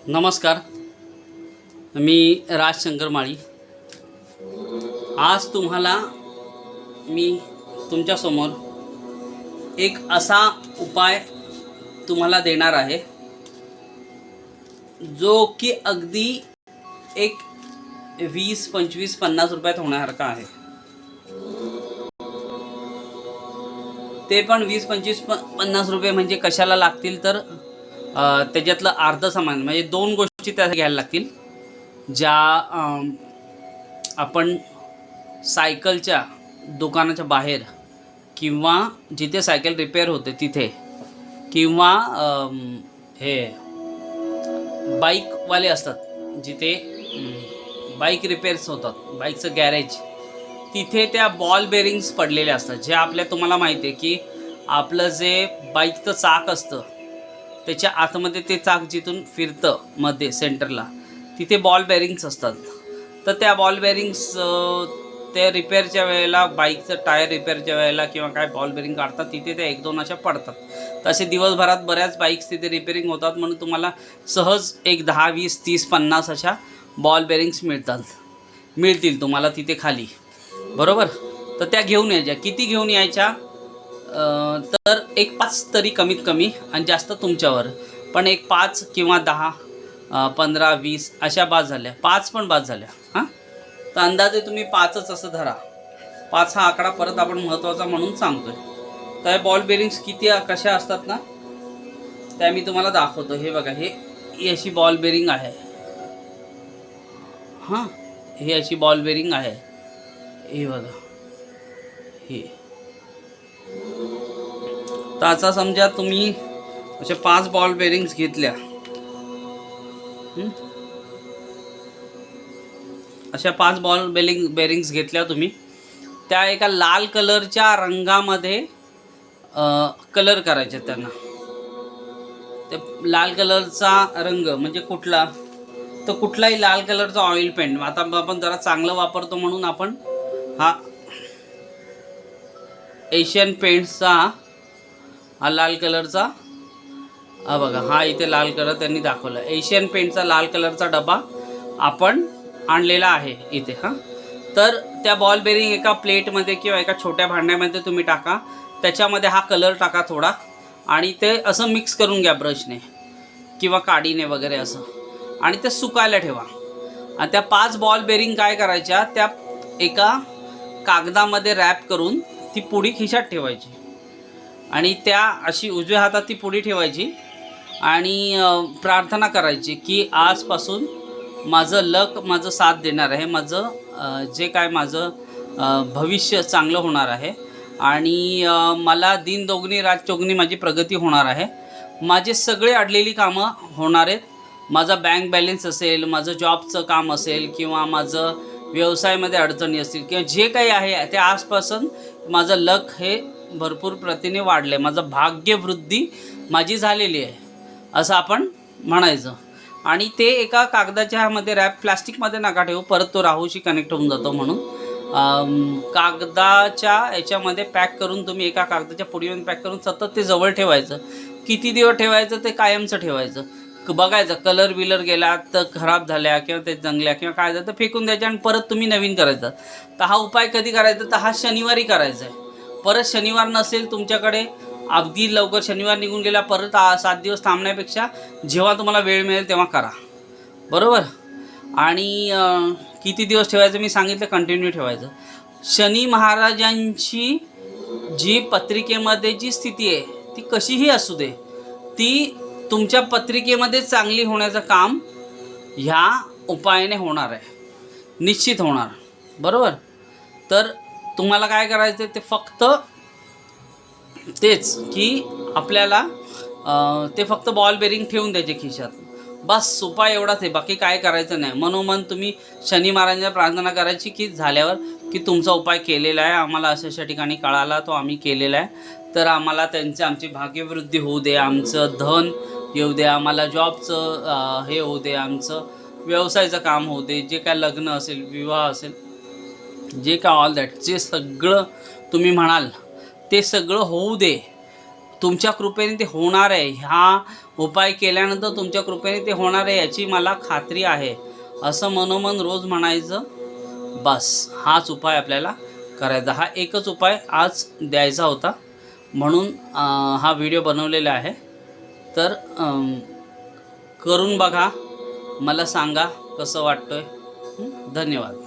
नमस्कार, मी राजशंकर माळी. आज तुम्हाला मी तुमच्यासमोर एक असा उपाय तुम्हाला देणार आहे जो की अगदी एक 20, 25, 50 रुपयात होण्यासारखा आहे. ते पण 20, 25, 50 रुपये म्हणजे कशाला लागतील तर त्याच्यातलं अर्ध सामान म्हणजे 2 गोष्टी त्या घ्यायला लागतील, ज्या आपण सायकलच्या दुकानाच्या बाहेर किंवा जिथे सायकल रिपेअर होते तिथे किंवा हे बाईकवाले असतात जिथे बाईक रिपेअर्स होतात, बाईकचं गॅरेज, तिथे त्या बॉल बेरिंग्स पडलेले असतात. जे आपल्या तुम्हाला माहिती आहे की आपलं जे बाईकचं चाक असतं त्याच्या आतमध्ये ते चाक जिथून फिरतं मध्ये सेंटरला तिथे बॉल बेरिंग्स असतात. तर त्या बॉल बेरिंग्स त्या रिपेअरच्या वेळेला, बाईकचं टायर रिपेअरच्या वेळेला किंवा काय बॉल बेरिंग काढतात तिथे त्या 1-2 अशा पडतात. तसे दिवसभरात बऱ्याच बाईक्स तिथे रिपेअरिंग होतात, म्हणून तुम्हाला सहज एक 10, 20, 30, 50 अशा बॉल बेरिंग्स मिळतील तुम्हाला तिथे खाली, बरोबर. तर त्या घेऊन यायच्या. किती घेऊन यायच्या तर एक 5 तरी कमीत कमी, आणि जास्त तुमच्यावर, पण एक 5 किंवा 10, 15, 20 अशा बाद झाल्या. 5 पण बाद झाल्या. हां, तर अंदाजे तुम्ही 5च असं धरा. 5 हा आकडा परत आपण महत्त्वाचा म्हणून सांगतोय. तर बॉल बेरिंग्स किती कशा असतात ना त्या मी तुम्हाला दाखवतो. हे बघा, ही अशी बॉल बेरिंग आहे. हां, ही अशी बॉल बेरिंग आहे. हे बघा, हे तर असा समजा तुम्ही असे 5 बॉल बेरिंग्स घेतल्या. अशा 5 बॉल बेरिंग्स घेतल्या तुम्ही. त्या एका लाल कलरच्या रंगामध्ये कलर करायचे त्यांना. ते लाल कलरचा रंग म्हणजे कुठला, तर कुठलाही लाल कलरचा ऑइल पेंट. आता आपण जरा चांगलं वापरतो म्हणून आपण हा एशियन पेंट्सचा हा लाल कलरचा, हा बघा, हा इथे लाल कलर त्यांनी दाखवला. एशियन पेंटचा लाल कलरचा डबा आपण आणलेला आहे इथे. हां, तर त्या बॉल बेरिंग एका प्लेटमध्ये किंवा एका छोट्या भांड्यामध्ये तुम्ही टाका. त्याच्यामध्ये हा कलर टाका थोडा, आणि ते असं मिक्स करून घ्या ब्रशने किंवा काडीने वगैरे असं, आणि ते सुकायला ठेवा. आणि त्या 5 बॉल बेरिंग काय करायच्या, त्या एका कागदामध्ये रॅप करून ती पुडी खिशात ठेवायची, आणि त्या अशी उजव्या हातात ती पुडी ठेवायची, आणि प्रार्थना करायची की आजपासून माझं लक माझं साथ देणार आहे, माझं जे काय माझं भविष्य चांगलं होणार आहे, आणि मला दिन दोगणी रात चौगणी माझी प्रगती होणार आहे. माझे सगळे अडलेली कामं होणार आहेत. माझा बँक बॅलन्स असेल, माझं जॉबचं काम असेल, किंवा माझं व्यवसायामध्ये अडचणी असतील, किंवा जे काही आहे ते आजपासून माझं लक हे भरपूर प्रतीने वाढले, माझं भाग्यवृद्धी माझी झालेली आहे, असं आपण म्हणायचं. आणि ते एका कागदाच्या मध्ये रॅप, प्लास्टिकमध्ये नका ठेवू, परत तो राहूशी कनेक्ट होऊन जातो. म्हणून कागदाच्या याच्यामध्ये पॅक करून तुम्ही, एका कागदाच्या पुडीमध्ये पॅक करून सतत ते जवळ ठेवायचं. किती दिवस ठेवायचं ते कायमचं ठेवायचं. बघायचं कलर बिलर गेला तर, खराब झाल्या किंवा ते जंगल्या किंवा काय झालं तर फेकून द्यायच्या, आणि परत तुम्ही नवीन करायचं. तर हा उपाय कधी करायचा, तर हा शनिवारी करायचा आहे. परत शनिवार नसेल तुमच्याकडे, अगदी लवकर शनिवार निघून गेला, परत 7 दिवस थांबण्यापेक्षा जेव्हा तुम्हाला वेळ मिळेल तेव्हा करा, बरोबर. आणि किती दिवस ठेवायचं मी सांगितलं, कंटिन्यू ठेवायचं. शनी महाराजांची जी पत्रिकेमध्ये जी स्थिती आहे ती कशीही असू दे, ती तुमच्या पत्रिकेमध्ये चांगली होण्याचं काम ह्या उपायाने होणार आहे, निश्चित होणार, बरोबर. तर तुम्हाला काय करायचं ते फक्त तेच की आपल्याला ते फक्त बॉल बेरिंग ठेवून द्यायचे खिशात, बस. उपाय एवढाच आहे, बाकी काय करायचं नाही. मनोमन तुम्ही शनी महाराजांना प्रार्थना करायची की झाल्यावर की तुमचा उपाय केलेला आहे, आम्हाला अशा ठिकाणी कळाला, तो आम्ही केलेला आहे, तर आम्हाला आमची भाग्यवृद्धी होऊ दे, आमचं धन येऊ दे, आम्हाला जॉबचं हे होऊ दे, आमचं व्यवसायाचं काम होऊ दे, जे काय लग्न असेल, विवाह असेल, जे काय ऑल दॅट, जे सगळं तुम्ही म्हणाल ते सगळं होऊ दे. तुमच्या कृपेने ते होणार आहे. हा उपाय केल्यानंतर तुमच्या कृपेने ते होणार आहे याची मला खात्री आहे, असं मनोमन रोज म्हणायचं. बस हाच उपाय आपल्याला करायचा. हा एकच उपाय आज द्यायचा होता म्हणून हा व्हिडिओ बनवलेला आहे. तर करून बघा, मला सांगा कसं वाटतंय. धन्यवाद.